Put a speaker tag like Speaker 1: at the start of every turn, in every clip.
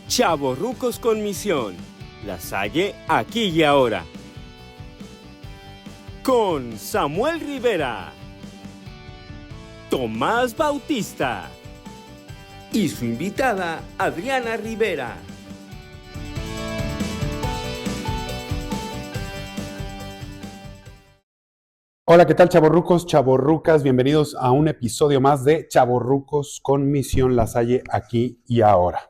Speaker 1: Chavorrucos con Misión. La Salle aquí y ahora. Con Samuel Rivera, Tomás Bautista y su invitada Adriana Rivera.
Speaker 2: Hola, ¿qué tal, chavorrucos, chavorrucas? Bienvenidos a un episodio más de Chavorrucos con Misión La Salle aquí y ahora.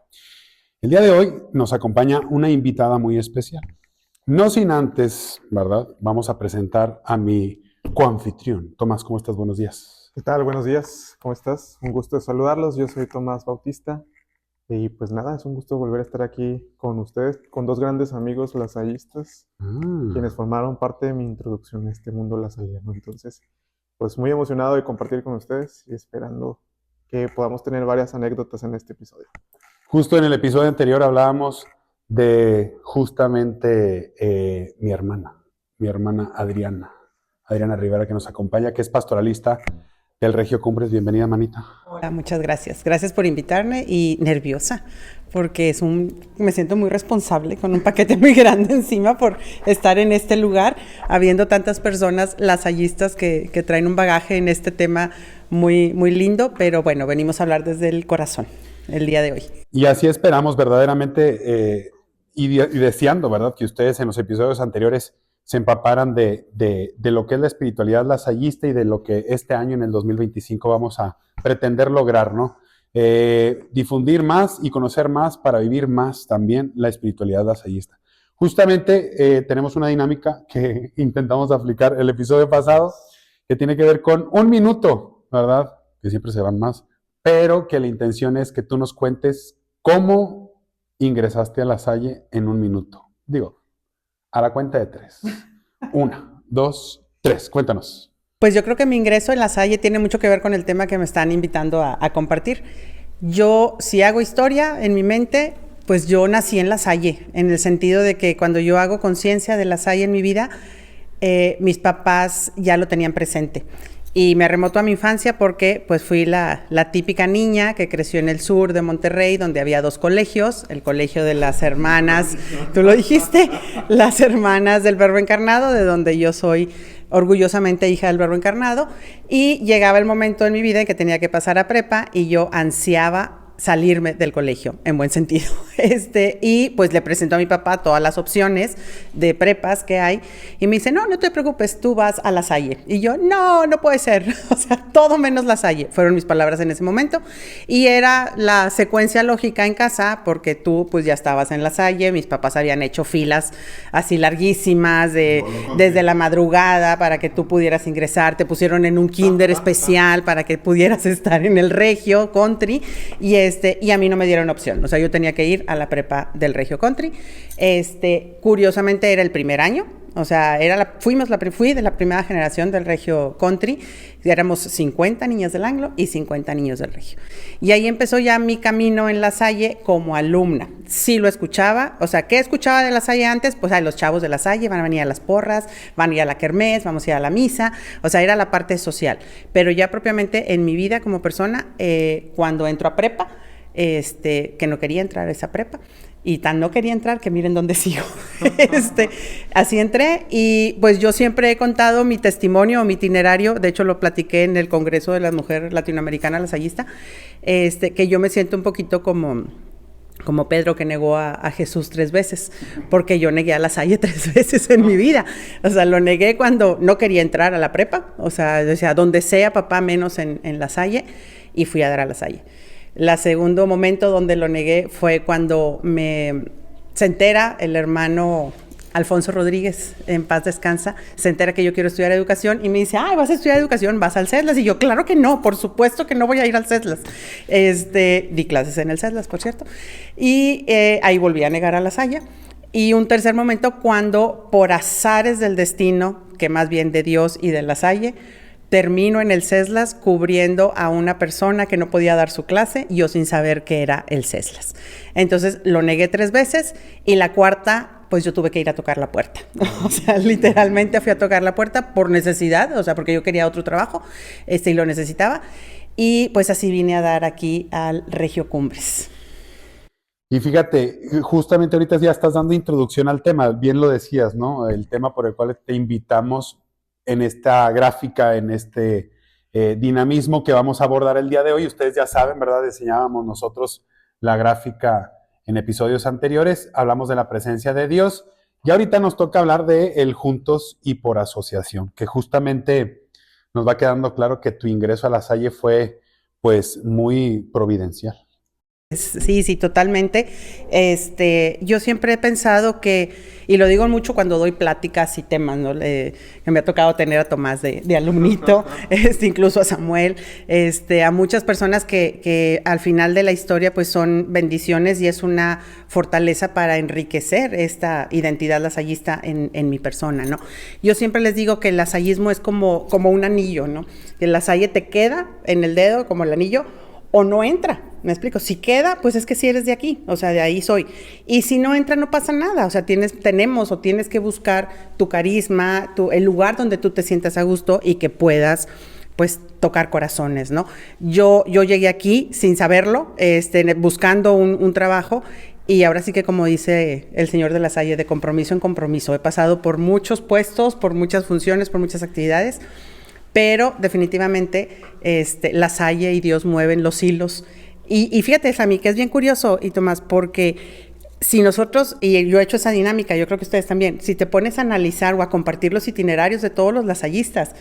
Speaker 2: El día de hoy nos acompaña una invitada muy especial. No sin antes, ¿verdad? Vamos a presentar a mi coanfitrión. Tomás, ¿cómo estás? Buenos días.
Speaker 3: ¿Qué tal? Buenos días, ¿cómo estás? Un gusto de saludarlos, yo soy Tomás Bautista y pues nada, es un gusto volver a estar aquí con ustedes, con dos grandes amigos lasallistas, quienes formaron parte de mi introducción a este mundo lasallano. Entonces, pues muy emocionado de compartir con ustedes y esperando que podamos tener varias anécdotas en este episodio.
Speaker 2: Justo en el episodio anterior hablábamos de justamente mi hermana Adriana Rivera, que nos acompaña, que es pastoralista del Regio Cumbres. Bienvenida, manita.
Speaker 4: Hola, muchas gracias. Gracias por invitarme y nerviosa, porque me siento muy responsable con un paquete muy grande encima por estar en este lugar, habiendo tantas personas lasallistas que traen un bagaje en este tema muy, muy lindo, pero bueno, venimos a hablar desde el corazón el día de hoy.
Speaker 2: Y así esperamos verdaderamente y deseando, ¿verdad?, que ustedes en los episodios anteriores se empaparan de lo que es la espiritualidad lasallista y de lo que este año, en el 2025, vamos a pretender lograr, ¿no? Difundir más y conocer más para vivir más también la espiritualidad lasallista. Justamente tenemos una dinámica que intentamos aplicar el episodio pasado, que tiene que ver con un minuto, ¿verdad? Que siempre se van más, pero que la intención es que tú nos cuentes cómo ingresaste a La Salle en un minuto. Digo, a la cuenta de 3. 1, 2, 3. Cuéntanos.
Speaker 4: Pues yo creo que mi ingreso en La Salle tiene mucho que ver con el tema que me están invitando a compartir. Yo, si hago historia en mi mente, pues yo nací en La Salle, en el sentido de que cuando yo hago conciencia de La Salle en mi vida, mis papás ya lo tenían presente. Y me remoto a mi infancia porque pues fui la típica niña que creció en el sur de Monterrey, donde había 2 colegios, el colegio de las hermanas, tú lo dijiste, las hermanas del Verbo Encarnado, de donde yo soy orgullosamente hija del Verbo Encarnado, y llegaba el momento en mi vida en que tenía que pasar a prepa y yo ansiaba salirme del colegio, en buen sentido. Y pues le presento a mi papá todas las opciones de prepas que hay y me dice, no te preocupes, tú vas a La Salle. Y yo, no puede ser, o sea, todo menos La Salle, fueron mis palabras en ese momento. Y era la secuencia lógica en casa, porque tú pues ya estabas en La Salle, mis papás habían hecho filas así larguísimas desde la madrugada para que tú pudieras ingresar, te pusieron en un kinder especial para que pudieras estar en el Regio Country y a mí no me dieron opción, o sea, yo tenía que ir a la prepa del Regio Country. Curiosamente era el primer año, o sea, fui de la primera generación del Regio Country, éramos 50 niñas del Anglo y 50 niños del Regio. Y ahí empezó ya mi camino en La Salle como alumna. Sí lo escuchaba, o sea, ¿qué escuchaba de La Salle antes? Pues los chavos de La Salle van a venir a las porras, van a ir a la kermés, vamos a ir a la misa, o sea, era la parte social. Pero ya propiamente en mi vida como persona, cuando entro a prepa, que no quería entrar a esa prepa, y tan no quería entrar que miren dónde sigo. Así entré y pues yo siempre he contado mi testimonio, mi itinerario, de hecho lo platiqué en el Congreso de la Mujer Latinoamericana Lasallista, que yo me siento un poquito como Pedro, que negó a Jesús 3 veces, porque yo negué a La Salle 3 veces en mi vida. O sea, lo negué cuando no quería entrar a la prepa, o sea, decía, donde sea papá, menos en La Salle, y fui a dar a La Salle. El segundo momento donde lo negué fue cuando se entera el hermano Alfonso Rodríguez, en paz descansa, se entera que yo quiero estudiar educación y me dice, ¿vas a estudiar educación? ¿Vas al CESLAS? Y yo, claro que no, por supuesto que no voy a ir al CESLAS. Di clases en el CESLAS, por cierto. Y ahí volví a negar a La Salle. Y un tercer momento cuando, por azares del destino, que más bien de Dios y de La Salle, termino en el CESLAS cubriendo a una persona que no podía dar su clase, yo sin saber qué era el CESLAS. Entonces lo negué 3 veces y la cuarta, pues yo tuve que ir a tocar la puerta. O sea, literalmente fui a tocar la puerta por necesidad, o sea, porque yo quería otro trabajo y lo necesitaba. Y pues así vine a dar aquí al Regio Cumbres.
Speaker 2: Y fíjate, justamente ahorita ya estás dando introducción al tema, bien lo decías, ¿no? El tema por el cual te invitamos en esta gráfica, en este dinamismo que vamos a abordar el día de hoy. Ustedes ya saben, ¿verdad? Diseñábamos nosotros la gráfica en episodios anteriores, hablamos de la presencia de Dios y ahorita nos toca hablar de el juntos y por asociación, que justamente nos va quedando claro que tu ingreso a La Salle fue pues muy providencial.
Speaker 4: Sí, sí, totalmente. Yo siempre he pensado que, y lo digo mucho cuando doy pláticas y temas, ¿no? Que me ha tocado tener a Tomás de alumnito, incluso a Samuel, a muchas personas que al final de la historia pues son bendiciones y es una fortaleza para enriquecer esta identidad lasallista en mi persona, ¿no? Yo siempre les digo que el lasallismo es como un anillo, ¿no? El Lasalle te queda en el dedo como el anillo, o no entra, me explico, si queda, pues es que si eres de aquí, o sea, de ahí soy, y si no entra no pasa nada, o sea, tienes que buscar tu carisma, el lugar donde tú te sientas a gusto y que puedas, pues, tocar corazones, ¿no? Yo llegué aquí sin saberlo, buscando un trabajo, y ahora sí que como dice el señor de La Salle, de compromiso en compromiso, he pasado por muchos puestos, por muchas funciones, por muchas actividades, pero definitivamente La Salle y Dios mueven los hilos. Y fíjate, Sammy, que es bien curioso, y Tomás, porque si nosotros, y yo he hecho esa dinámica, yo creo que ustedes también, si te pones a analizar o a compartir los itinerarios de todos los lasallistas,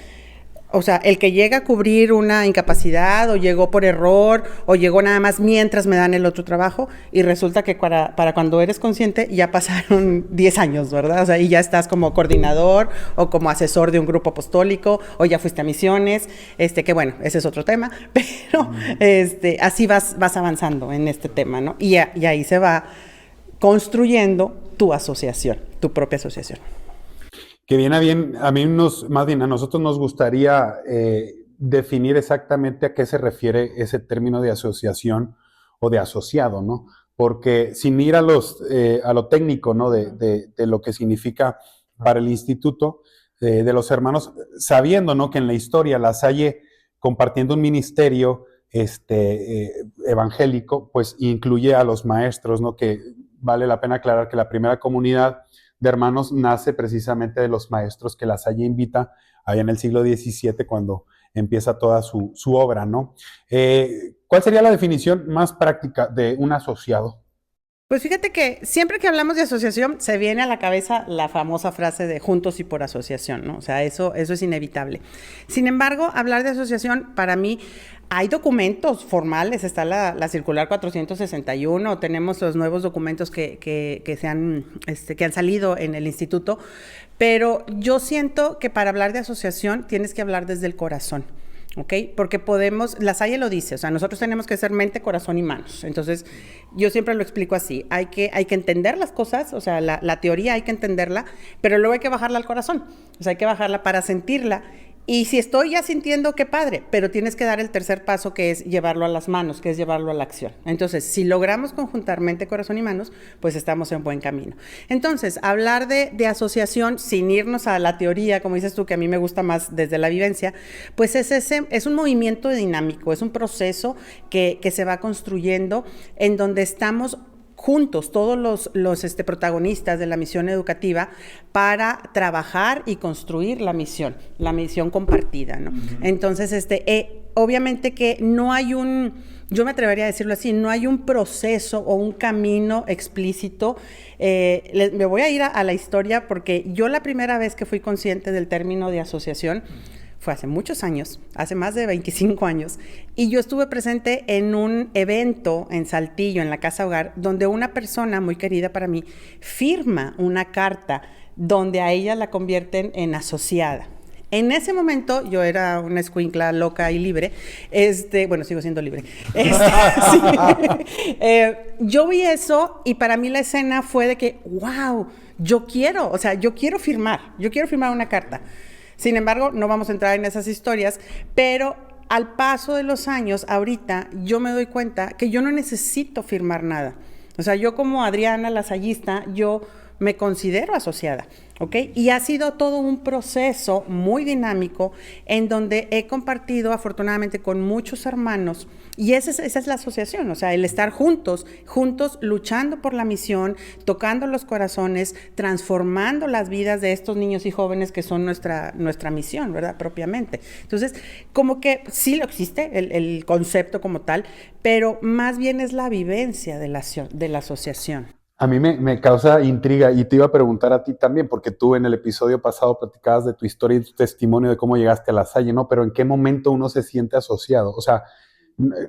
Speaker 4: o sea, el que llega a cubrir una incapacidad o llegó por error o llegó nada más mientras me dan el otro trabajo y resulta que para cuando eres consciente ya pasaron 10 años, ¿verdad? O sea, y ya estás como coordinador o como asesor de un grupo apostólico o ya fuiste a misiones, que bueno, ese es otro tema, pero así vas avanzando en este tema, ¿no? Y ahí se va construyendo tu asociación, tu propia asociación.
Speaker 2: Que viene a mí más bien a nosotros nos gustaría definir exactamente a qué se refiere ese término de asociación o de asociado, ¿no? Porque sin ir a lo técnico, ¿no? De lo que significa para el instituto de los hermanos, sabiendo, ¿no? Que en la historia La Salle, compartiendo un ministerio evangélico, pues incluye a los maestros, ¿no? Que vale la pena aclarar que la primera comunidad de hermanos nace precisamente de los maestros que La Salle invita allá en el siglo XVII cuando empieza toda su obra, ¿no? ¿Cuál sería la definición más práctica de un asociado?
Speaker 4: Pues fíjate que siempre que hablamos de asociación se viene a la cabeza la famosa frase de juntos y por asociación, ¿no? O sea, eso es inevitable. Sin embargo, hablar de asociación para mí hay documentos formales, está la circular 461, tenemos los nuevos documentos que han salido en el instituto, pero yo siento que para hablar de asociación tienes que hablar desde el corazón. ¿Ok? Porque La Salle lo dice, o sea, nosotros tenemos que ser mente, corazón y manos. Entonces, yo siempre lo explico así, hay que entender las cosas, o sea, la teoría hay que entenderla, pero luego hay que bajarla al corazón, o sea, hay que bajarla para sentirla. Y si estoy ya sintiendo, qué padre, pero tienes que dar el tercer paso, que es llevarlo a las manos, que es llevarlo a la acción. Entonces, si logramos conjuntar mente, corazón y manos, pues estamos en buen camino. Entonces, hablar de asociación sin irnos a la teoría, como dices tú, que a mí me gusta más desde la vivencia, pues es un movimiento dinámico, es un proceso que se va construyendo en donde estamos juntos, todos los protagonistas de la misión educativa, para trabajar y construir la misión compartida, ¿no? Uh-huh. Entonces, obviamente que no hay yo me atrevería a decirlo así, no hay un proceso o un camino explícito. Me voy a ir a la historia porque yo la primera vez que fui consciente del término de asociación fue hace muchos años, hace más de 25 años, y yo estuve presente en un evento en Saltillo, en la Casa Hogar, donde una persona muy querida para mí firma una carta donde a ella la convierten en asociada. En ese momento yo era una escuincla loca y libre, bueno, sigo siendo libre. Sí. Yo vi eso y para mí la escena fue de que, wow, yo quiero firmar una carta. Sin embargo, no vamos a entrar en esas historias, pero al paso de los años, ahorita, yo me doy cuenta que yo no necesito firmar nada. O sea, yo como Adriana lasallista, yo me considero asociada, ¿ok? Y ha sido todo un proceso muy dinámico en donde he compartido afortunadamente con muchos hermanos, y esa es la asociación, o sea, el estar juntos luchando por la misión, tocando los corazones, transformando las vidas de estos niños y jóvenes que son nuestra misión, ¿verdad? Propiamente. Entonces, como que sí lo existe el concepto como tal, pero más bien es la vivencia de la asociación.
Speaker 2: A mí me causa intriga y te iba a preguntar a ti también, porque tú en el episodio pasado platicabas de tu historia y tu testimonio de cómo llegaste a La Salle, ¿no? Pero ¿en qué momento uno se siente asociado? O sea,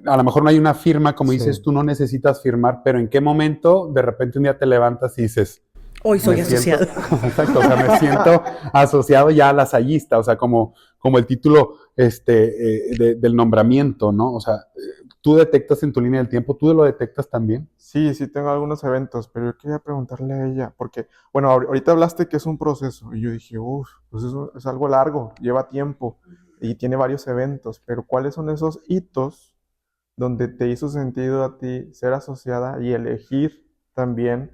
Speaker 2: a lo mejor no hay una firma, como dices tú, no necesitas firmar, pero ¿en qué momento de repente un día te levantas y dices...
Speaker 4: Hoy soy asociado.
Speaker 2: Exacto, o sea, me siento asociado ya a lasallista, o sea, como el título del nombramiento, ¿no? O sea, ¿tú detectas en tu línea del tiempo? ¿Tú lo detectas también?
Speaker 3: Sí, tengo algunos eventos, pero yo quería preguntarle a ella, porque, bueno, ahorita hablaste que es un proceso, y yo dije, pues eso es algo largo, lleva tiempo, y tiene varios eventos, pero ¿cuáles son esos hitos donde te hizo sentido a ti ser asociada y elegir también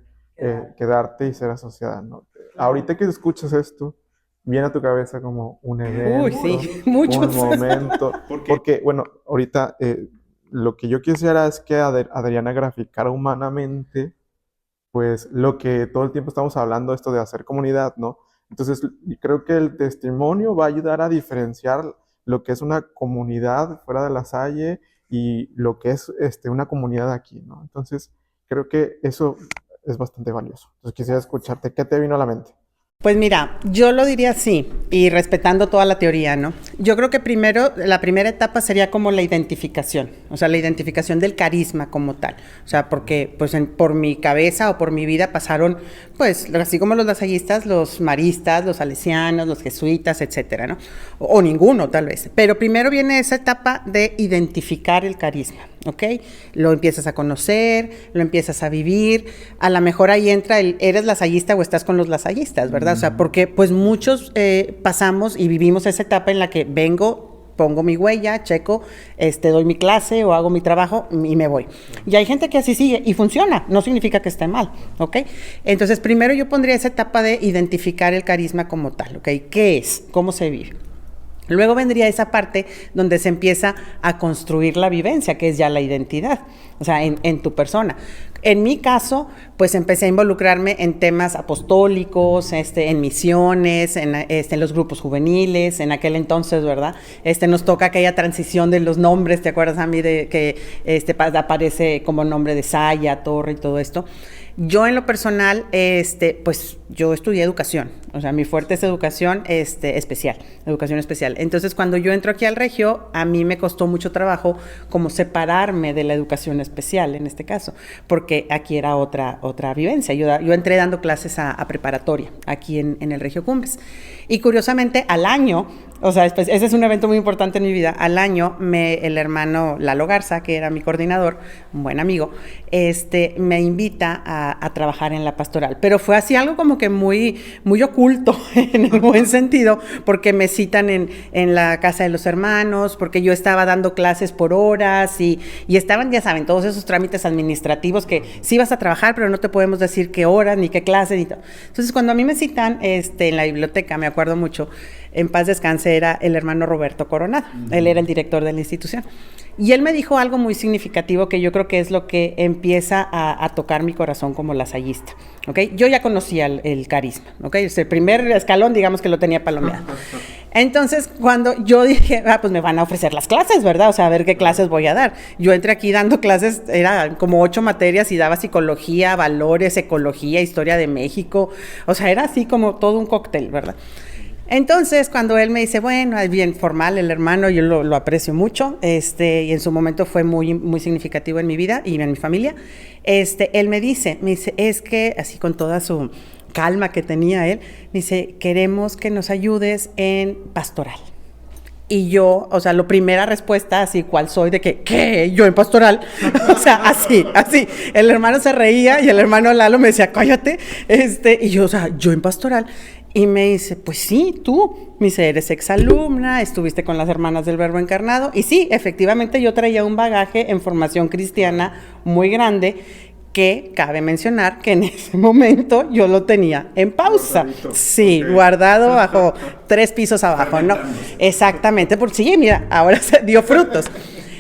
Speaker 3: quedarte y ser asociada, ¿no? Ahorita que escuchas esto, viene a tu cabeza como un evento,
Speaker 4: sí, muchos.
Speaker 3: un momento, porque, bueno, ahorita lo que yo quisiera es que Adriana graficara humanamente, pues, lo que todo el tiempo estamos hablando, esto de hacer comunidad, ¿no? Entonces, creo que el testimonio va a ayudar a diferenciar lo que es una comunidad fuera de La Salle y lo que es una comunidad aquí, ¿no? Entonces, creo que eso es bastante valioso. Entonces, quisiera escucharte. ¿Qué te vino a la mente?
Speaker 4: Pues mira, yo lo diría así, y respetando toda la teoría, ¿no? Yo creo que la primera etapa sería como la identificación, o sea, la identificación del carisma como tal. O sea, porque pues por mi cabeza o por mi vida pasaron, pues, así como los lasallistas, los maristas, los salesianos, los jesuitas, etcétera, ¿no? O ninguno, tal vez. Pero primero viene esa etapa de identificar el carisma, ¿ok? Lo empiezas a conocer, lo empiezas a vivir, a lo mejor ahí entra ¿eres lasallista o estás con los lasallistas, verdad? O sea, porque pues muchos pasamos y vivimos esa etapa en la que vengo, pongo mi huella, checo, doy mi clase o hago mi trabajo y me voy. Y hay gente que así sigue y funciona, no significa que esté mal, ¿ok? Entonces, primero yo pondría esa etapa de identificar el carisma como tal, ¿ok? ¿Qué es? ¿Cómo se vive? Luego vendría esa parte donde se empieza a construir la vivencia, que es ya la identidad, o sea, en tu persona. En mi caso, pues empecé a involucrarme en temas apostólicos, en misiones, en los grupos juveniles, en aquel entonces, ¿verdad? Nos toca aquella transición de los nombres, ¿te acuerdas a mí de que aparece como nombre de Saya, Torre y todo esto? Yo en lo personal, pues yo estudié educación, o sea, mi fuerte es educación especial, educación especial. Entonces, cuando yo entro aquí al Regio, a mí me costó mucho trabajo como separarme de la educación especial, en este caso, porque aquí era otra vivencia. Yo entré dando clases a preparatoria, aquí en el Regio Cumbres. Y curiosamente, al año, o sea, ese es un evento muy importante en mi vida, al año el hermano Lalo Garza, que era mi coordinador, un buen amigo, me invita a trabajar en la pastoral. Pero fue así algo como que muy, muy oculto, en el buen sentido, porque me citan en la casa de los hermanos, porque yo estaba dando clases por horas y estaban, ya saben, todos esos trámites administrativos que sí vas a trabajar, pero no te podemos decir qué horas, ni qué clases, ni todo. Entonces, cuando a mí me citan en la biblioteca, me acuerdo mucho, en paz descanse, era el hermano Roberto Coronado. Él era el director de la institución. Y él me dijo algo muy significativo que yo creo que es lo que empieza a tocar mi corazón como lasallista, ¿ok? Yo ya conocía el carisma, ¿ok? El primer escalón, digamos que lo tenía palomeado. Entonces, cuando yo dije, pues me van a ofrecer las clases, ¿verdad? O sea, a ver qué clases voy a dar. Yo entré aquí dando clases, era como 8 materias y daba psicología, valores, ecología, historia de México. O sea, era así como todo un cóctel, ¿verdad? Entonces, cuando él me dice, bueno, es bien formal el hermano, yo lo aprecio mucho, y en su momento fue muy, muy significativo en mi vida y en mi familia, él me dice, es que, así con toda su calma que tenía él, me dice, queremos que nos ayudes en pastoral. Y yo, o sea, la primera respuesta, así cual soy, de que, ¿qué? ¿Yo en pastoral? O sea, así. El hermano se reía y el hermano Lalo me decía, cállate. Y yo, o sea, ¿yo en pastoral? Y me dice, pues sí, tú. Me dice, eres exalumna, estuviste con las hermanas del Verbo Encarnado. Y sí, efectivamente yo traía un bagaje en formación cristiana muy grande, que cabe mencionar que en ese momento yo lo tenía en pausa.
Speaker 3: Guardadito.
Speaker 4: Sí,
Speaker 3: Ok.
Speaker 4: guardado bajo 3 pisos abajo, ¿no? Exactamente, porque sí, mira, ahora se dio frutos.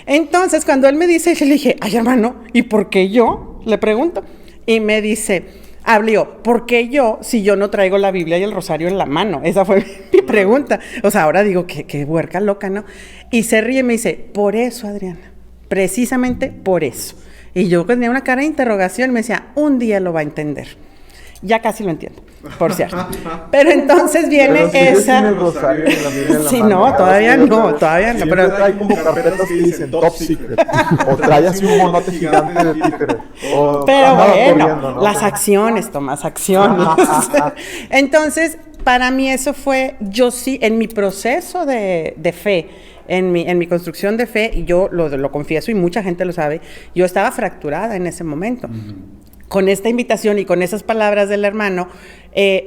Speaker 4: Entonces, cuando él me dice, yo le dije, ay, hermano, ¿y por qué yo? Le pregunto. Y me dice, habló, ¿por qué yo si yo no traigo la Biblia y el rosario en la mano? Esa fue mi pregunta. O sea, ahora digo, qué huerca loca, ¿no? Y se ríe y me dice, por eso, Adriana, precisamente por eso. Y yo tenía una cara de interrogación y me decía, un día lo va a entender. Ya casi lo entiendo, por cierto. Pero entonces viene
Speaker 3: Pero sigues sin
Speaker 4: esa...
Speaker 3: el rosario y la Biblia en la
Speaker 4: Sí,
Speaker 3: mano.
Speaker 4: no, todavía no, todavía no.
Speaker 3: Siempre
Speaker 4: Pero...
Speaker 3: trae como carpetas que dicen top secret. O trae así un monote gigante de títere. O
Speaker 4: Pero
Speaker 3: andaba
Speaker 4: bueno,
Speaker 3: corriendo, ¿no?
Speaker 4: las acciones, Tomás, acciones. Entonces, para mí eso fue, yo sí, en mi proceso de fe, en mi construcción de fe, y yo lo confieso y mucha gente lo sabe, yo estaba fracturada en ese momento. Con esta invitación y con esas palabras del hermano,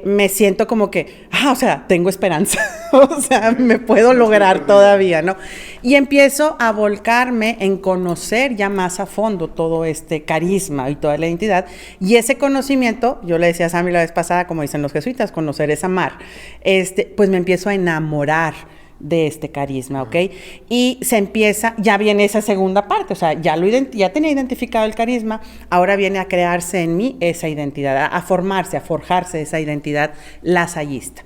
Speaker 4: me siento como que, o sea, tengo esperanza, o sea, me puedo lograr todavía, ¿no? Y empiezo a volcarme en conocer ya más a fondo todo este carisma y toda la identidad, y ese conocimiento, yo le decía a Sammy la vez pasada, como dicen los jesuitas, conocer es amar, pues me empiezo a enamorar de este carisma, ¿ok? Y se empieza, ya viene esa segunda parte, o sea, ya tenía identificado el carisma, ahora viene a crearse en mí esa identidad, a formarse, a forjarse esa identidad lasallista.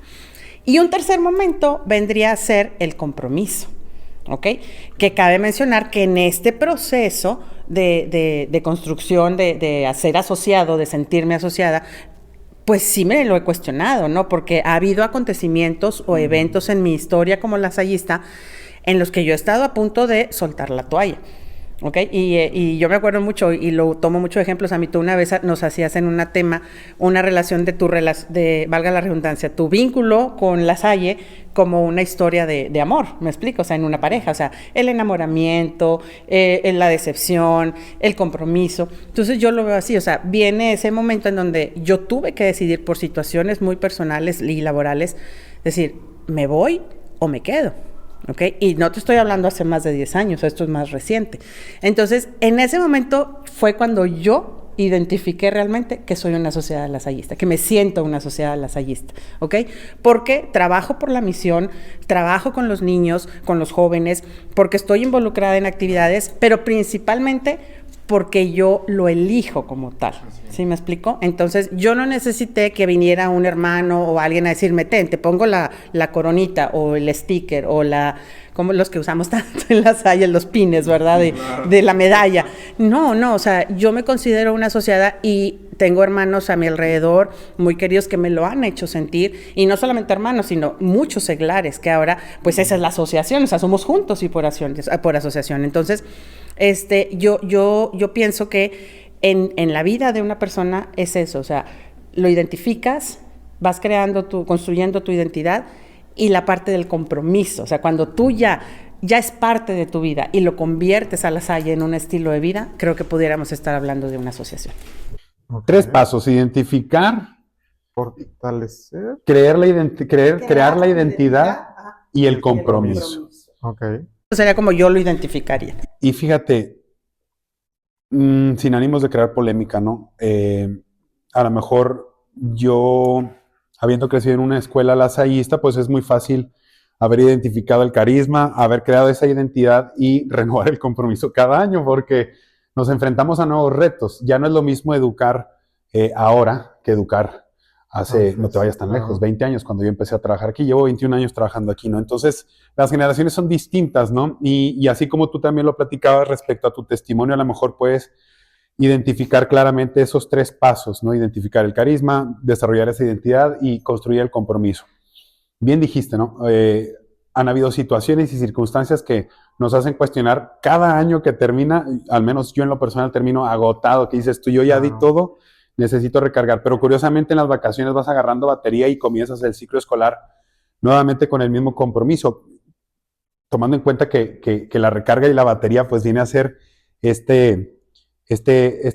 Speaker 4: Y un tercer momento vendría a ser el compromiso, ¿ok? Que cabe mencionar que en este proceso de construcción, de ser asociado, de sentirme asociada, pues sí me lo he cuestionado, ¿no? Porque ha habido acontecimientos o eventos en mi historia como lasallista en los que yo he estado a punto de soltar la toalla, ¿ok? Y yo me acuerdo mucho, y lo tomo mucho de ejemplos, a mí tú una vez nos hacías en un tema, una relación valga la redundancia, tu vínculo con la Salle como una historia de amor, ¿me explico? O sea, en una pareja, o sea, el enamoramiento, la decepción, el compromiso. Entonces yo lo veo así, o sea, viene ese momento en donde yo tuve que decidir por situaciones muy personales y laborales, decir, ¿me voy o me quedo? ¿Ok? Y no te estoy hablando hace más de 10 años, esto es más reciente. Entonces, en ese momento fue cuando yo identifiqué realmente que soy una sociedad lasallista, que me siento una sociedad lasallista, ¿ok? Porque trabajo por la misión, trabajo con los niños, con los jóvenes, porque estoy involucrada en actividades, pero principalmente porque yo lo elijo como tal, ¿sí me explico? Entonces, yo no necesité que viniera un hermano o alguien a decirme, te pongo la coronita o el sticker o como los que usamos tanto en la Salle, los pines, ¿verdad? De la medalla. No, o sea, yo me considero una asociada y tengo hermanos a mi alrededor muy queridos que me lo han hecho sentir, y no solamente hermanos, sino muchos seglares, que ahora, pues esa es la asociación, o sea, somos juntos y por asociación. Entonces, yo pienso que en la vida de una persona es eso, o sea, lo identificas, vas construyendo tu identidad, y la parte del compromiso, o sea, cuando tú ya es parte de tu vida y lo conviertes a la Salle en un estilo de vida, creo que pudiéramos estar hablando de una asociación.
Speaker 3: Ok.
Speaker 2: 3 pasos: identificar,
Speaker 3: Fortalecer.
Speaker 2: crear la identidad y el compromiso.
Speaker 3: Ok.
Speaker 4: Eso sería como yo lo identificaría.
Speaker 2: Y fíjate, sin ánimos de crear polémica, ¿no? A lo mejor yo, habiendo crecido en una escuela lasallista, pues es muy fácil haber identificado el carisma, haber creado esa identidad y renovar el compromiso cada año, porque nos enfrentamos a nuevos retos. Ya no es lo mismo educar ahora que educar hace, no te vayas tan lejos, 20 años cuando yo empecé a trabajar aquí. Llevo 21 años trabajando aquí, ¿no? Entonces, las generaciones son distintas, ¿no? Y así como tú también lo platicabas respecto a tu testimonio, a lo mejor puedes identificar claramente esos 3 pasos, ¿no? Identificar el carisma, desarrollar esa identidad y construir el compromiso. Bien dijiste, ¿no? Han habido situaciones y circunstancias que nos hacen cuestionar cada año que termina, al menos yo en lo personal termino agotado, que dices tú, yo ya di todo, necesito recargar, pero curiosamente en las vacaciones vas agarrando batería y comienzas el ciclo escolar nuevamente con el mismo compromiso, tomando en cuenta que la recarga y la batería pues viene a ser este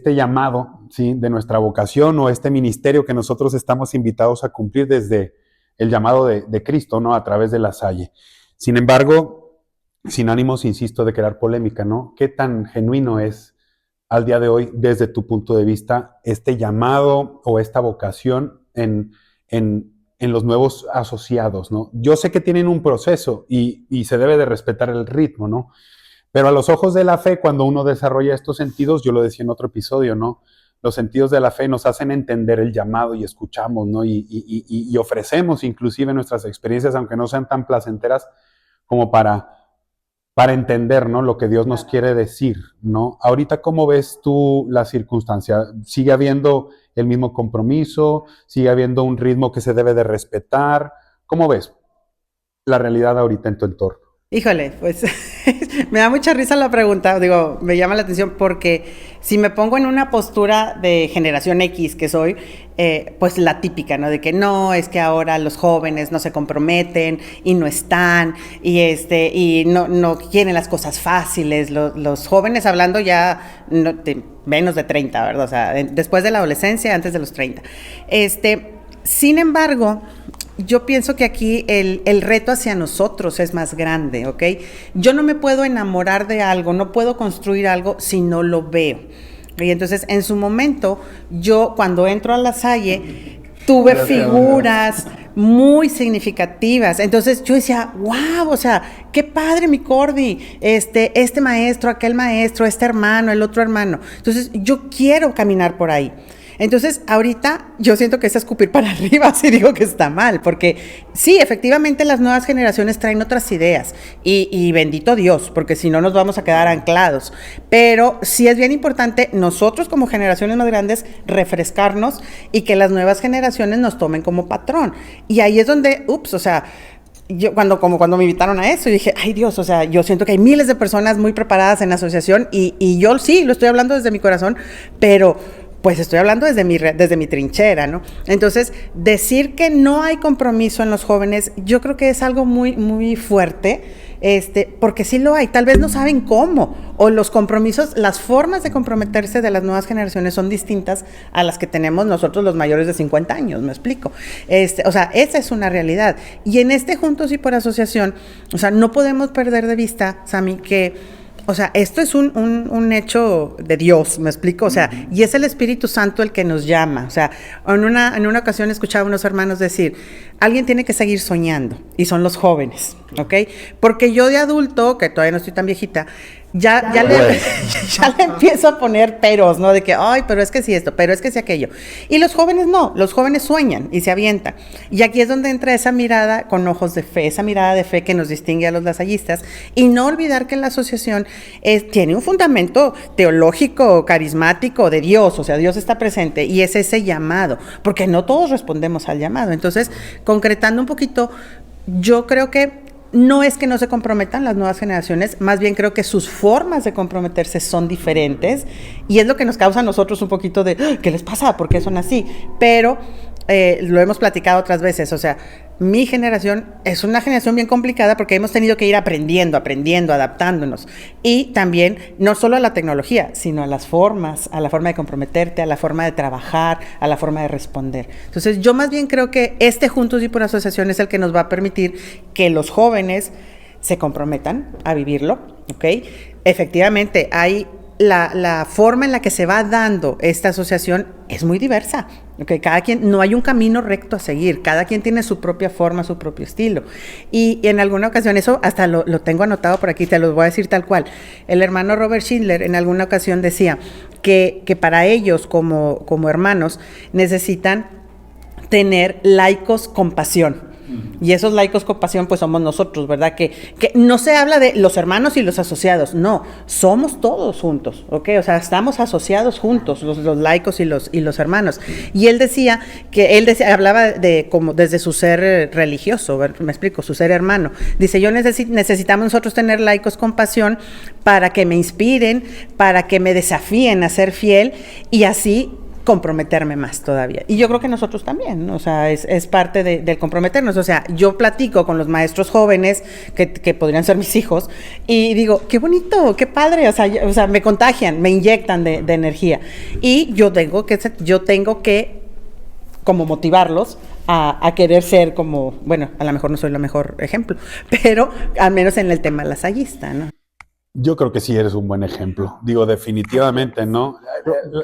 Speaker 2: llamado, ¿sí?, de nuestra vocación, o este ministerio que nosotros estamos invitados a cumplir desde el llamado de Cristo, ¿no?, a través de la Salle. Sin embargo, sin ánimos, insisto, de crear polémica, ¿no? ¿Qué tan genuino es al día de hoy, desde tu punto de vista, este llamado o esta vocación en los nuevos asociados, ¿no? Yo sé que tienen un proceso y se debe de respetar el ritmo, ¿no? Pero a los ojos de la fe, cuando uno desarrolla estos sentidos, yo lo decía en otro episodio, ¿no? Los sentidos de la fe nos hacen entender el llamado y escuchamos, ¿no? Y ofrecemos inclusive nuestras experiencias, aunque no sean tan placenteras, como para entender, ¿no? Lo que Dios nos quiere decir, ¿no? Ahorita, ¿cómo ves tú la circunstancia? ¿Sigue habiendo el mismo compromiso? ¿Sigue habiendo un ritmo que se debe de respetar? ¿Cómo ves la realidad ahorita en tu entorno?
Speaker 4: Híjole, pues me da mucha risa la pregunta, digo, me llama la atención porque si me pongo en una postura de generación X que soy, pues la típica, ¿no? De que no, es que ahora los jóvenes no se comprometen y no están y no quieren las cosas fáciles, los jóvenes hablando ya de menos de 30, ¿verdad? O sea, después de la adolescencia, antes de los 30. Sin embargo, yo pienso que aquí el reto hacia nosotros es más grande, ¿ok? Yo no me puedo enamorar de algo, no puedo construir algo si no lo veo. Y entonces, en su momento, yo cuando entro a La Salle, tuve figuras muy significativas. Entonces, yo decía, wow, o sea, qué padre mi Cordy, este maestro, aquel maestro, este hermano, el otro hermano. Entonces, yo quiero caminar por ahí. Entonces, ahorita yo siento que es escupir para arriba si digo que está mal, porque sí, efectivamente las nuevas generaciones traen otras ideas y bendito Dios, porque si no nos vamos a quedar anclados. Pero sí es bien importante nosotros como generaciones más grandes refrescarnos y que las nuevas generaciones nos tomen como patrón. Y ahí es donde, o sea, yo cuando me invitaron a eso, dije, ay Dios, o sea, yo siento que hay miles de personas muy preparadas en la asociación y yo sí, lo estoy hablando desde mi corazón, pero pues estoy hablando desde mi trinchera, ¿no? Entonces, decir que no hay compromiso en los jóvenes, yo creo que es algo muy, muy fuerte, porque sí lo hay, tal vez no saben cómo, o los compromisos, las formas de comprometerse de las nuevas generaciones son distintas a las que tenemos nosotros los mayores de 50 años, ¿me explico? O sea, esa es una realidad. Y en Juntos y por Asociación, o sea, no podemos perder de vista, Sammy, que o sea, esto es un hecho de Dios, ¿me explico? O sea, y es el Espíritu Santo el que nos llama. O sea, en una ocasión escuchaba a unos hermanos decir, alguien tiene que seguir soñando, y son los jóvenes, ¿ok? Porque yo de adulto, que todavía no estoy tan viejita, ya le empiezo a poner peros, ¿no? De que, ay, pero es que sí esto, pero es que sí aquello. Y los jóvenes no, los jóvenes sueñan y se avientan. Y aquí es donde entra esa mirada con ojos de fe, esa mirada de fe que nos distingue a los lasallistas. Y no olvidar que la asociación tiene un fundamento teológico, carismático de Dios, o sea, Dios está presente y es ese llamado, porque no todos respondemos al llamado. Entonces, concretando un poquito, yo creo que no es que no se comprometan las nuevas generaciones, más bien creo que sus formas de comprometerse son diferentes y es lo que nos causa a nosotros un poquito de ¿qué les pasa? ¿Por qué son así? Pero lo hemos platicado otras veces, o sea, mi generación es una generación bien complicada porque hemos tenido que ir aprendiendo, adaptándonos y también no solo a la tecnología, sino a las formas, a la forma de comprometerte, a la forma de trabajar, a la forma de responder. Entonces yo más bien creo que Juntos y por Asociación es el que nos va a permitir que los jóvenes se comprometan a vivirlo, ¿ok? Efectivamente, hay la forma en la que se va dando esta asociación es muy diversa, ¿okay? Cada quien, no hay un camino recto a seguir, cada quien tiene su propia forma, su propio estilo. Y en alguna ocasión, eso hasta lo tengo anotado por aquí, te los voy a decir tal cual. El hermano Robert Schindler en alguna ocasión decía que para ellos como hermanos necesitan tener laicos con pasión. Y esos laicos con pasión pues somos nosotros, ¿verdad? Que no se habla de los hermanos y los asociados, no, somos todos juntos, ¿ok? O sea, estamos asociados juntos, los laicos y los hermanos. Y él decía, hablaba de como desde su ser religioso, me explico, su ser hermano. Dice, necesitamos nosotros tener laicos con pasión para que me inspiren, para que me desafíen a ser fiel y así comprometerme más todavía. Y yo creo que nosotros también, ¿no? O sea, es parte del comprometernos. O sea, yo platico con los maestros jóvenes que podrían ser mis hijos y digo, qué bonito, qué padre, o sea, me contagian, me inyectan de energía. Y yo tengo que como motivarlos a querer ser como, bueno, a lo mejor no soy el mejor ejemplo, pero al menos en el tema lasallista, ¿no?
Speaker 2: Yo creo que sí eres un buen ejemplo. Digo, definitivamente, ¿no?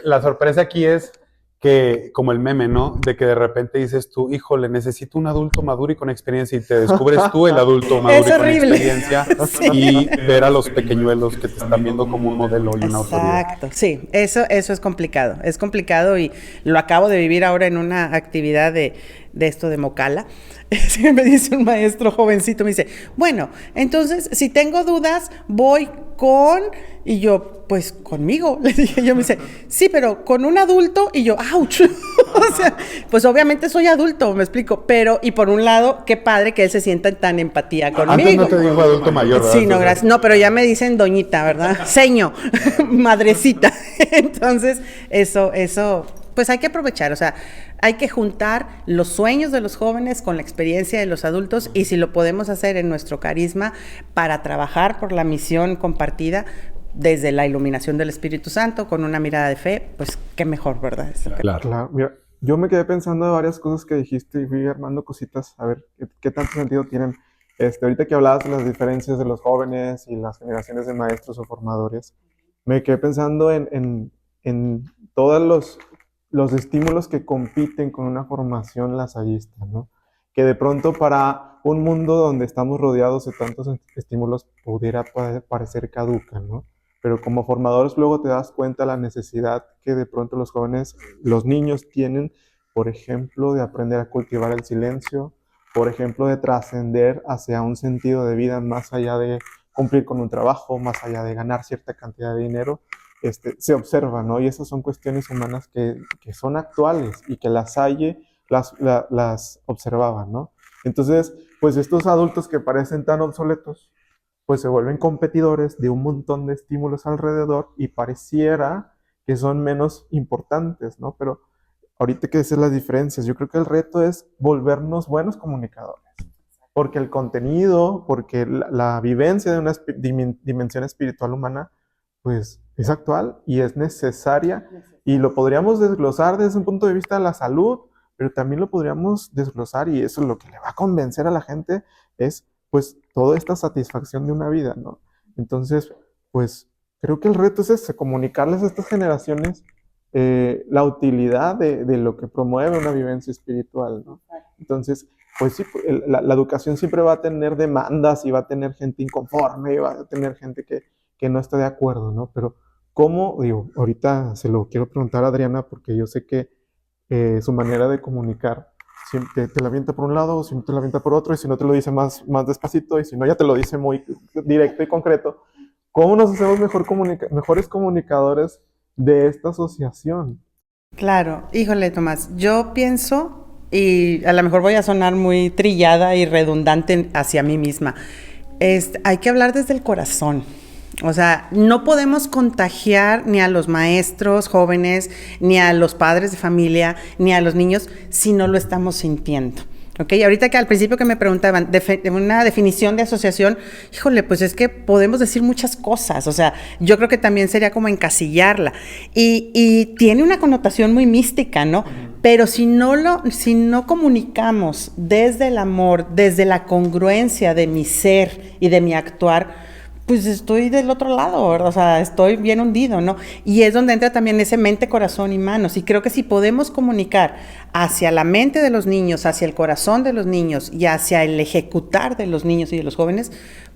Speaker 2: La sorpresa aquí es que, como el meme, ¿no? De que de repente dices tú, híjole, necesito un adulto maduro y con experiencia, y te descubres tú el adulto maduro y con experiencia,
Speaker 4: Sí.
Speaker 2: y ver a los pequeñuelos que te están viendo como un modelo y una autoridad.
Speaker 4: Exacto, sí, eso es complicado y lo acabo de vivir ahora en una actividad de esto de Mocala. Me dice un maestro jovencito, me dice, bueno, entonces, si tengo dudas, voy con... Y yo, pues, conmigo, le dije yo, me dice, sí, pero con un adulto, y yo, ¡ouch! O sea, pues obviamente soy adulto, me explico, pero, y por un lado, qué padre que él se sienta en tan empatía conmigo.
Speaker 2: Antes no te dijo adulto mayor, ¿verdad?
Speaker 4: Sí, no, gracias. No, pero ya me dicen doñita, ¿verdad? Seño, madrecita. Entonces, eso, pues hay que aprovechar, o sea, hay que juntar los sueños de los jóvenes con la experiencia de los adultos, y si lo podemos hacer en nuestro carisma para trabajar por la misión compartida desde la iluminación del Espíritu Santo, con una mirada de fe, pues qué mejor, ¿verdad?
Speaker 3: Claro. Mira, yo me quedé pensando de varias cosas que dijiste y fui armando cositas, a ver qué tanto sentido tienen. Ahorita que hablabas de las diferencias de los jóvenes y las generaciones de maestros o formadores, me quedé pensando en todos los estímulos que compiten con una formación lasallista, ¿no? Que de pronto para un mundo donde estamos rodeados de tantos estímulos pudiera parecer caduca, ¿no? Pero como formadores luego te das cuenta la necesidad que de pronto los jóvenes, los niños tienen, por ejemplo, de aprender a cultivar el silencio, por ejemplo, de trascender hacia un sentido de vida más allá de cumplir con un trabajo, más allá de ganar cierta cantidad de dinero. Se observa, ¿no? Y esas son cuestiones humanas que son actuales y que La Salle las observaba, ¿no? Entonces, pues estos adultos que parecen tan obsoletos, pues se vuelven competidores de un montón de estímulos alrededor y pareciera que son menos importantes, ¿no? Pero ahorita que dices las diferencias, yo creo que el reto es volvernos buenos comunicadores, porque el contenido, porque la vivencia de una dimensión espiritual humana, pues es actual y es necesaria, y lo podríamos desglosar desde un punto de vista de la salud, pero también lo podríamos desglosar, y eso es lo que le va a convencer a la gente, es pues toda esta satisfacción de una vida, ¿no? Entonces, pues creo que el reto es ese, comunicarles a estas generaciones la utilidad de lo que promueve una vivencia espiritual, ¿no? Entonces, pues sí, la educación siempre va a tener demandas y va a tener gente inconforme y va a tener gente que no está de acuerdo, ¿no? Pero ¿cómo? Digo, ahorita se lo quiero preguntar a Adriana, porque yo sé que su manera de comunicar siempre te la avienta por un lado, o si no te la avienta por otro, y si no te lo dice más despacito, y si no ya te lo dice muy directo y concreto. ¿Cómo nos hacemos mejores comunicadores de esta asociación?
Speaker 4: Claro, híjole, Tomás, yo pienso, y a lo mejor voy a sonar muy trillada y redundante hacia mí misma, hay que hablar desde el corazón. O sea, no podemos contagiar ni a los maestros jóvenes, ni a los padres de familia, ni a los niños si no lo estamos sintiendo. ¿Ok? Ahorita que al principio que me preguntaban una definición de asociación, híjole, pues es que podemos decir muchas cosas. O sea, yo creo que también sería como encasillarla. Y tiene una connotación muy mística, ¿no? Pero si no comunicamos desde el amor, desde la congruencia de mi ser y de mi actuar, pues estoy del otro lado, ¿verdad? O sea, estoy bien hundido, ¿no? Y es donde entra también ese mente, corazón y manos. Y creo que si podemos comunicar hacia la mente de los niños, hacia el corazón de los niños y hacia el ejecutar de los niños y de los jóvenes,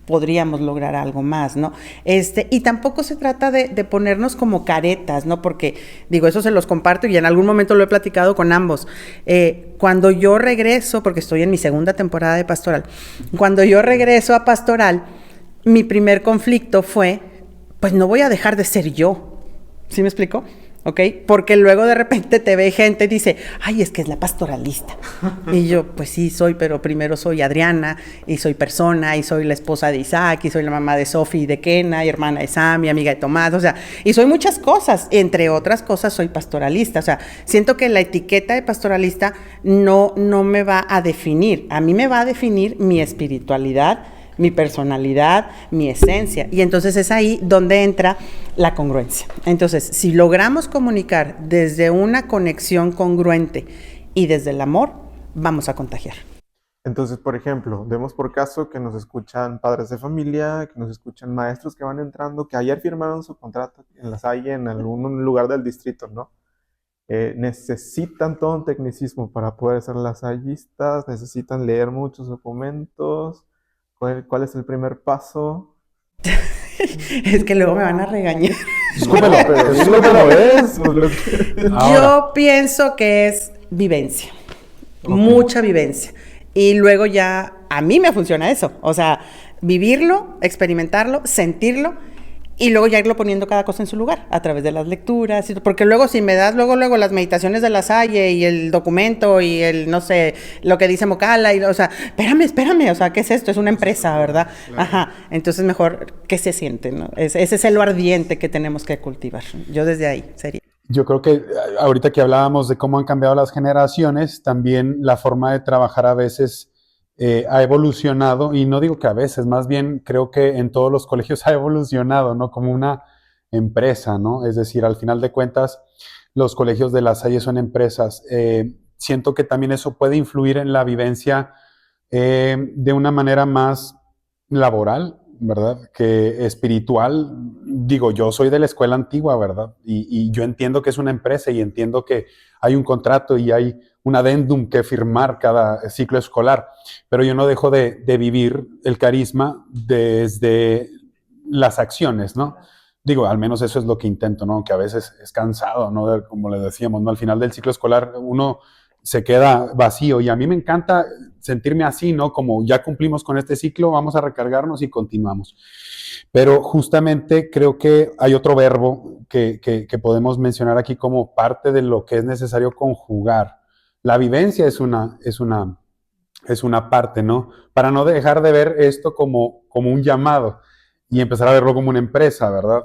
Speaker 4: podríamos lograr algo más, ¿no? Y tampoco se trata de ponernos como caretas, ¿no? Porque, digo, eso se los comparto y en algún momento lo he platicado con ambos. Cuando yo regreso, porque estoy en mi segunda temporada de Pastoral, cuando yo regreso a Pastoral, mi primer conflicto fue, pues no voy a dejar de ser yo. ¿Sí me explico? ¿Ok? Porque luego de repente te ve gente y dice, ay, es que es la pastoralista. Y yo, pues sí, soy, pero primero soy Adriana, y soy persona, y soy la esposa de Isaac, y soy la mamá de Sofi y de Kena, y hermana de Sam, y amiga de Tomás, o sea, y soy muchas cosas. Entre otras cosas, soy pastoralista. O sea, siento que la etiqueta de pastoralista no me va a definir. A mí me va a definir mi espiritualidad, mi personalidad, mi esencia. Y entonces es ahí donde entra la congruencia. Entonces, si logramos comunicar desde una conexión congruente y desde el amor, vamos a contagiar.
Speaker 3: Entonces, por ejemplo, demos por caso que nos escuchan padres de familia, que nos escuchan maestros que van entrando, que ayer firmaron su contrato en la Salle, en algún lugar del distrito, ¿no? Necesitan todo un tecnicismo para poder ser lasallistas, necesitan leer muchos documentos. ¿Cuál es el primer paso?
Speaker 4: Es que luego me van a regañar.
Speaker 3: Discúlpelo, pero discúlpelo, ¿es?
Speaker 4: Yo pienso que es vivencia, mucha vivencia. Y luego ya, a mí me funciona eso. O sea, vivirlo, experimentarlo, sentirlo, y luego ya irlo poniendo cada cosa en su lugar, a través de las lecturas. Porque luego si me das luego las meditaciones de la Salle y el documento y el, no sé, lo que dice Mocala, y, o sea, espérame, o sea, ¿qué es esto? Es una empresa, ¿verdad? Claro. Ajá, entonces mejor, ¿qué se siente, no? Ese es el ardiente que tenemos que cultivar. Yo desde ahí sería.
Speaker 2: Yo creo que ahorita que hablábamos de cómo han cambiado las generaciones, también la forma de trabajar a veces ha evolucionado, y no digo que a veces, más bien creo que en todos los colegios ha evolucionado, ¿no? Como una empresa, ¿no? Es decir, al final de cuentas, los colegios de La Salle son empresas. Siento que también eso puede influir en la vivencia de una manera más laboral, ¿verdad? Que espiritual. Digo, yo soy de la escuela antigua, ¿verdad? Y yo entiendo que es una empresa y entiendo que hay un contrato y hay un adendum que firmar cada ciclo escolar, pero yo no dejo de vivir el carisma desde las acciones, ¿no? Digo, al menos eso es lo que intento, ¿no? Que a veces es cansado, ¿no? Como le decíamos, ¿no? Al final del ciclo escolar uno se queda vacío, y a mí me encanta sentirme así, ¿no? Como ya cumplimos con este ciclo, vamos a recargarnos y continuamos. Pero justamente creo que hay otro verbo que podemos mencionar aquí como parte de lo que es necesario conjugar. La vivencia es una parte, ¿no? Para no dejar de ver esto como un llamado y empezar a verlo como una empresa, ¿verdad?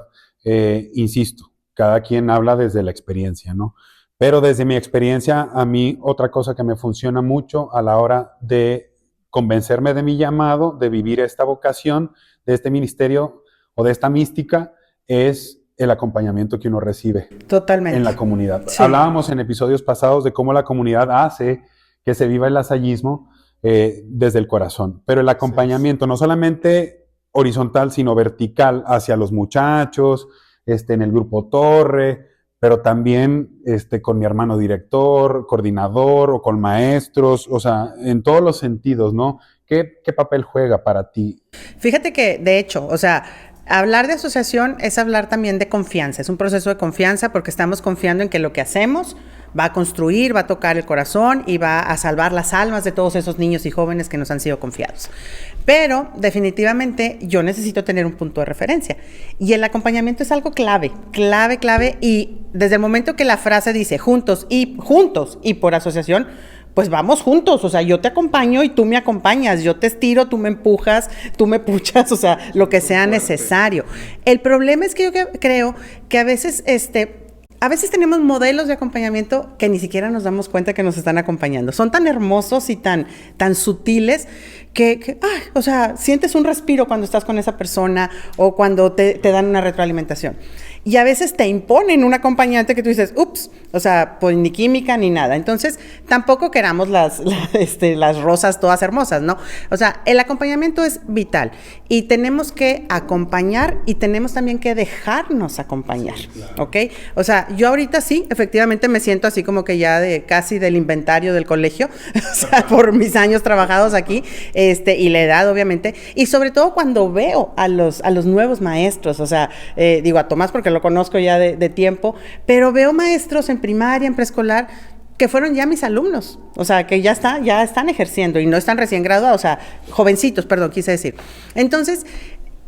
Speaker 2: Insisto, cada quien habla desde la experiencia, ¿no? Pero desde mi experiencia, a mí otra cosa que me funciona mucho a la hora de convencerme de mi llamado, de vivir esta vocación, de este ministerio o de esta mística, es el acompañamiento que uno recibe.
Speaker 4: Totalmente.
Speaker 2: En la comunidad.
Speaker 4: Sí.
Speaker 2: Hablábamos en episodios pasados de cómo la comunidad hace que se viva el lasallismo desde el corazón, pero el acompañamiento no solamente horizontal, sino vertical hacia los muchachos, en el grupo Torre, pero también con mi hermano director, coordinador, o con maestros, o sea, en todos los sentidos, ¿no? ¿Qué papel juega para ti?
Speaker 4: Fíjate que, de hecho, o sea, hablar de asociación es hablar también de confianza, es un proceso de confianza, porque estamos confiando en que lo que hacemos va a construir, va a tocar el corazón y va a salvar las almas de todos esos niños y jóvenes que nos han sido confiados. Pero definitivamente yo necesito tener un punto de referencia, y el acompañamiento es algo clave, y desde el momento que la frase dice juntos y por asociación, pues vamos juntos, o sea, yo te acompaño y tú me acompañas, yo te estiro, tú me empujas, tú me puchas, o sea, lo que sea necesario. El problema es que yo creo que a veces tenemos modelos de acompañamiento que ni siquiera nos damos cuenta que nos están acompañando. Son tan hermosos y tan sutiles que o sea, sientes un respiro cuando estás con esa persona o cuando te dan una retroalimentación. Y a veces te imponen un acompañante que tú dices, ups, o sea, pues ni química ni nada. Entonces, tampoco queramos las rosas todas hermosas, ¿no? O sea, el acompañamiento es vital y tenemos que acompañar y tenemos también que dejarnos acompañar, sí, claro. ¿Ok? O sea, yo ahorita sí, efectivamente me siento así como que ya casi del inventario del colegio, o sea, por mis años trabajados aquí, y la edad, obviamente, y sobre todo cuando veo a los nuevos maestros, o sea, digo a Tomás porque lo conozco ya de tiempo, pero veo maestros en primaria, en preescolar, que fueron ya mis alumnos, o sea, que ya están ejerciendo y no están recién graduados, o sea, jovencitos, perdón, quise decir. Entonces,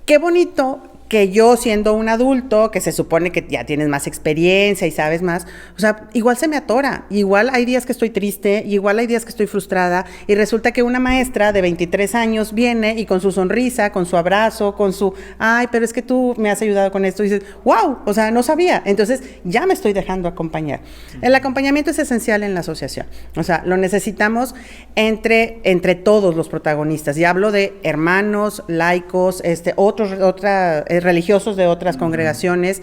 Speaker 4: qué bonito que yo, siendo un adulto, que se supone que ya tienes más experiencia y sabes más, o sea, igual se me atora, igual hay días que estoy triste, igual hay días que estoy frustrada, y resulta que una maestra de 23 años viene y con su sonrisa, con su abrazo, con su, ay, pero es que tú me has ayudado con esto, y dices, wow, o sea, no sabía, entonces ya me estoy dejando acompañar. El acompañamiento es esencial en la asociación, o sea, lo necesitamos entre todos los protagonistas, y hablo de hermanos, laicos, religiosos de otras congregaciones,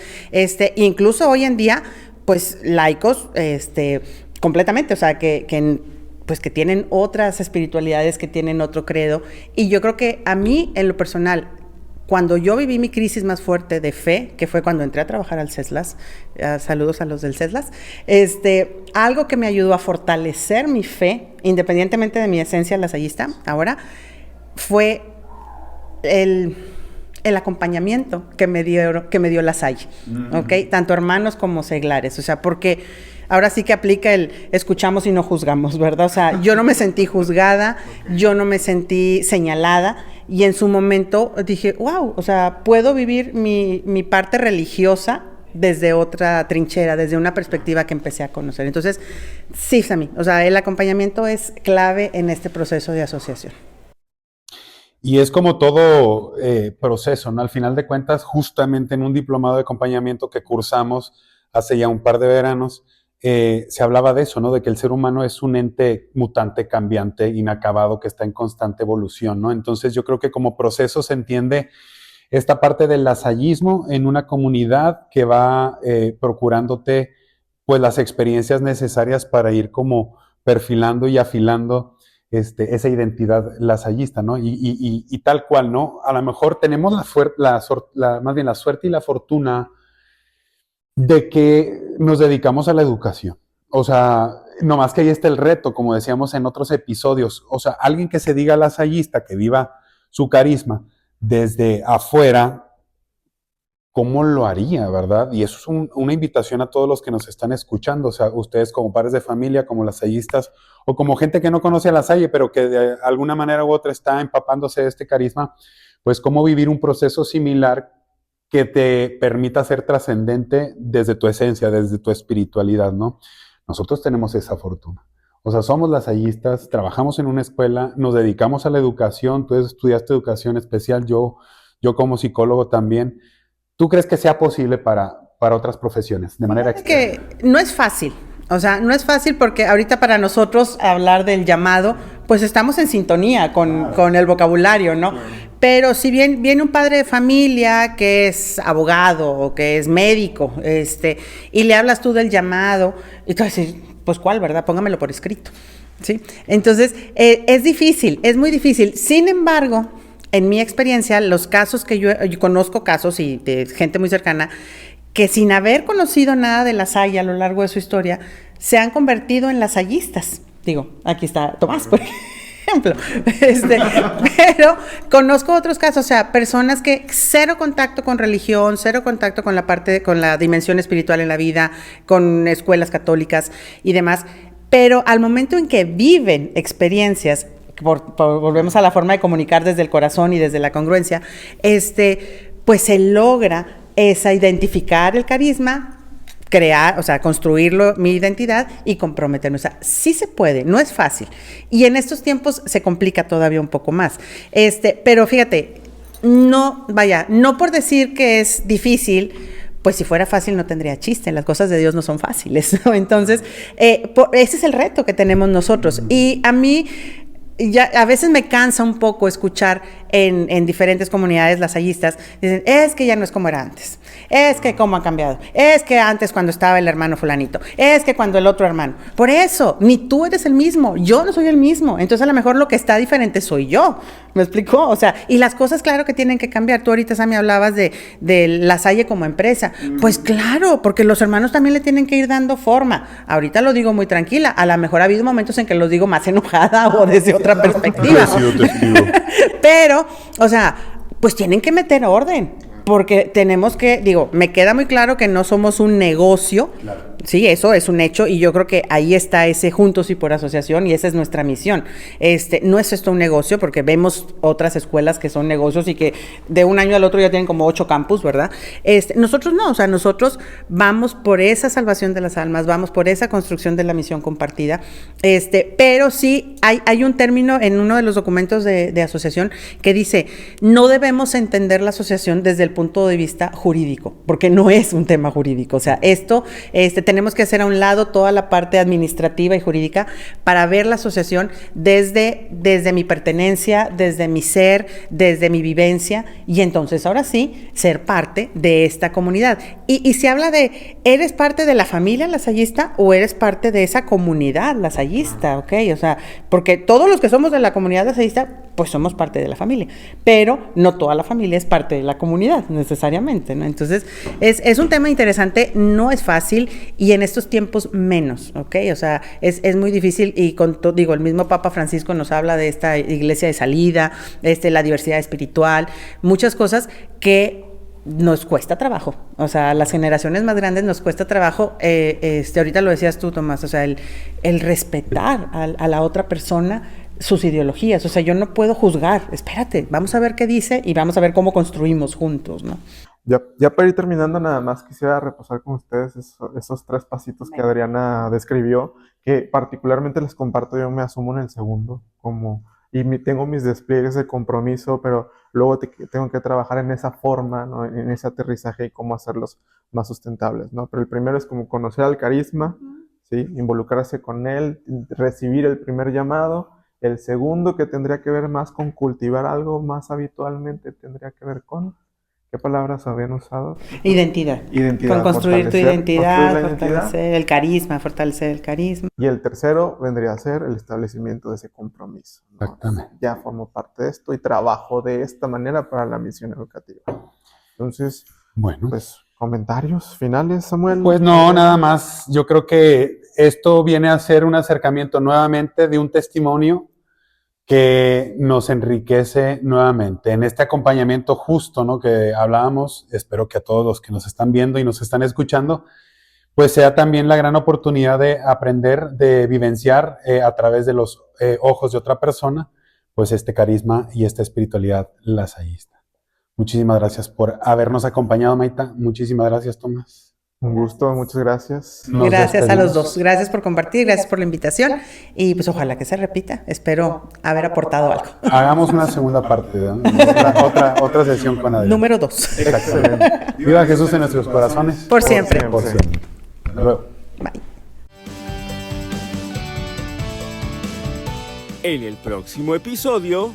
Speaker 4: incluso hoy en día, pues laicos, completamente, o sea, que pues que tienen otras espiritualidades, que tienen otro credo. Y yo creo que a mí, en lo personal, cuando yo viví mi crisis más fuerte de fe, que fue cuando entré a trabajar al CESLAS, saludos a los del CESLAS, algo que me ayudó a fortalecer mi fe, independientemente de mi esencia lasallista, ahora, fue el acompañamiento que me dio La Salle, ¿ok? Tanto hermanos como seglares, o sea, porque ahora sí que aplica el escuchamos y no juzgamos, ¿verdad? O sea, yo no me sentí juzgada, yo no me sentí señalada, y en su momento dije, wow, o sea, puedo vivir mi parte religiosa desde otra trinchera, desde una perspectiva que empecé a conocer. Entonces, sí, Sammy, o sea, el acompañamiento es clave en este proceso de asociación.
Speaker 2: Y es como todo proceso, ¿no? Al final de cuentas, justamente en un diplomado de acompañamiento que cursamos hace ya un par de veranos, se hablaba de eso, ¿no? De que el ser humano es un ente mutante, cambiante, inacabado, que está en constante evolución, ¿no? Entonces yo creo que como proceso se entiende esta parte del lasallismo en una comunidad que va procurándote, pues, las experiencias necesarias para ir como perfilando y afilando esa identidad lasallista, ¿no? Y tal cual, ¿no? A lo mejor tenemos más bien la suerte y la fortuna de que nos dedicamos a la educación. O sea, nomás que ahí está el reto, como decíamos en otros episodios. O sea, alguien que se diga lasallista, que viva su carisma desde afuera, ¿cómo lo haría, verdad? Y eso es una invitación a todos los que nos están escuchando, o sea, ustedes como padres de familia, como lasallistas, o como gente que no conoce a La Salle, pero que de alguna manera u otra está empapándose de este carisma, pues cómo vivir un proceso similar que te permita ser trascendente desde tu esencia, desde tu espiritualidad, ¿no? Nosotros tenemos esa fortuna. O sea, somos lasallistas, trabajamos en una escuela, nos dedicamos a la educación, tú estudiaste educación especial, yo como psicólogo también. ¿Tú crees que sea posible para otras profesiones de manera externa?
Speaker 4: Que no es fácil, o sea, no es fácil porque ahorita para nosotros hablar del llamado, pues estamos en sintonía con el vocabulario, ¿no? Pero si bien viene un padre de familia que es abogado o que es médico, y le hablas tú del llamado, y tú vas a decir, pues ¿cuál, verdad? Póngamelo por escrito, ¿sí? Entonces, es difícil, es muy difícil. Sin embargo, en mi experiencia, los casos que yo conozco casos y de gente muy cercana, que sin haber conocido nada de La Salle a lo largo de su historia, se han convertido en lasallistas. Digo, aquí está Tomás, por ejemplo. Pero conozco otros casos, o sea, personas que cero contacto con religión, cero contacto con con la dimensión espiritual en la vida, con escuelas católicas y demás, pero al momento en que viven experiencias, volvemos a la forma de comunicar desde el corazón y desde la congruencia, pues se logra identificar el carisma, crear, o sea, construirlo, mi identidad y comprometerme. O sea, sí se puede, no es fácil. Y en estos tiempos se complica todavía un poco más. Pero fíjate, no por decir que es difícil, pues si fuera fácil no tendría chiste, las cosas de Dios no son fáciles, ¿no? Entonces, ese es el reto que tenemos nosotros. Y a mí, ya a veces me cansa un poco escuchar en diferentes comunidades lasallistas, dicen, es que ya no es como era antes, es que cómo ha cambiado, es que antes cuando estaba el hermano fulanito, es que cuando el otro hermano. Por eso, ni tú eres el mismo, yo no soy el mismo, entonces a lo mejor lo que está diferente soy yo, ¿me explicó? O sea, y las cosas claro que tienen que cambiar. Tú ahorita, Sammy, hablabas de La Salle como empresa, pues claro, porque los hermanos también le tienen que ir dando forma. Ahorita lo digo muy tranquila, a lo mejor ha habido momentos en que los digo más enojada o desde otra perspectiva. Pero, o sea, pues tienen que meter orden, porque tenemos que, me queda muy claro que no somos un negocio, claro. Sí, eso es un hecho, y yo creo que ahí está ese juntos y por asociación, y esa es nuestra misión. No es esto un negocio, porque vemos otras escuelas que son negocios y que de un año al otro ya tienen como 8 campus, ¿verdad? Nosotros no, o sea, nosotros vamos por esa salvación de las almas, vamos por esa construcción de la misión compartida, pero sí hay un término en uno de los documentos de asociación que dice, no debemos entender la asociación desde el el punto de vista jurídico, porque no es un tema jurídico. O sea, tenemos que hacer a un lado toda la parte administrativa y jurídica para ver la asociación desde mi pertenencia, desde mi ser, desde mi vivencia, y entonces ahora sí, ser parte de esta comunidad. Y se habla de, ¿eres parte de la familia lasallista o eres parte de esa comunidad lasallista? ¿Ok? O sea, porque todos los que somos de la comunidad lasallista, pues somos parte de la familia, pero no toda la familia es parte de la comunidad necesariamente, ¿no? Entonces, es un tema interesante, no es fácil, y en estos tiempos menos, ¿ok? O sea, es muy difícil, y el mismo Papa Francisco nos habla de esta iglesia de salida, la diversidad espiritual, muchas cosas que nos cuesta trabajo. O sea, las generaciones más grandes nos cuesta trabajo, ahorita lo decías tú, Tomás, o sea, el respetar a la otra persona, sus ideologías. O sea, yo no puedo juzgar, espérate, vamos a ver qué dice y vamos a ver cómo construimos juntos, ¿no?
Speaker 3: Ya para ir terminando, nada más quisiera repasar con ustedes esos 3 pasitos que Adriana describió, que particularmente les comparto. Yo me asumo en el segundo, tengo mis despliegues de compromiso, pero luego tengo que trabajar en esa forma, ¿no? En ese aterrizaje y cómo hacerlos más sustentables, ¿no? Pero el primero es como conocer al carisma, ¿sí? Involucrarse con él, recibir el primer llamado. El segundo, que tendría que ver más con cultivar algo más habitualmente, tendría que ver con... ¿Qué palabras habían usado?
Speaker 4: Identidad. Con construir tu identidad, fortalecer el carisma, fortalecer el carisma.
Speaker 3: Y el tercero vendría a ser el establecimiento de ese compromiso, ¿no?
Speaker 2: Exactamente.
Speaker 3: Ya formo parte de esto y trabajo de esta manera para la misión educativa. Entonces,
Speaker 2: bueno,
Speaker 3: pues, comentarios finales, Samuel.
Speaker 2: Pues no, nada más. Yo creo que esto viene a ser un acercamiento nuevamente de un testimonio que nos enriquece nuevamente en este acompañamiento justo, ¿no?, que hablábamos. Espero que a todos los que nos están viendo y nos están escuchando, pues sea también la gran oportunidad de aprender, de vivenciar a través de los ojos de otra persona, pues este carisma y esta espiritualidad lasallista. Muchísimas gracias por habernos acompañado, Maita. Muchísimas gracias, Tomás.
Speaker 3: Un gusto, muchas gracias.
Speaker 4: Gracias a los dos. Gracias por compartir, gracias por la invitación. Y pues ojalá que se repita. Espero haber aportado algo.
Speaker 2: Hagamos una segunda parte, ¿no? otra sesión con Adrián.
Speaker 4: Número 2.
Speaker 2: Exactamente. Viva Jesús en nuestros corazones.
Speaker 4: Por siempre.
Speaker 2: Por siempre. Hasta luego.
Speaker 4: Bye.
Speaker 1: En el próximo episodio...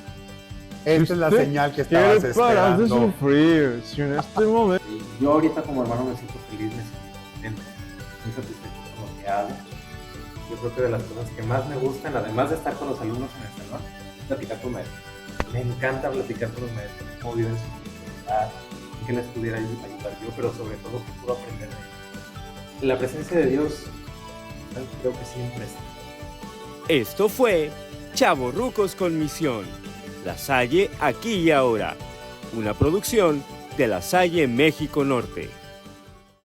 Speaker 2: Esta es la señal que estabas esperando.
Speaker 3: de sufrir, si en este momento...
Speaker 5: Yo ahorita como hermano me siento feliz, me siento contento, muy satisfecho con lo que hago. Yo creo que de las cosas que más me gustan, además de estar con los alumnos en el salón, es platicar con maestros. Me encanta platicar con los maestros, cómo viven su comunidad, en qué les pudiera ayudar yo, pero sobre todo que puedo aprender de ellos. La presencia de Dios creo que siempre está.
Speaker 1: Esto fue Chavorrucos con Misión. La Salle aquí y ahora. Una producción de La Salle México Norte.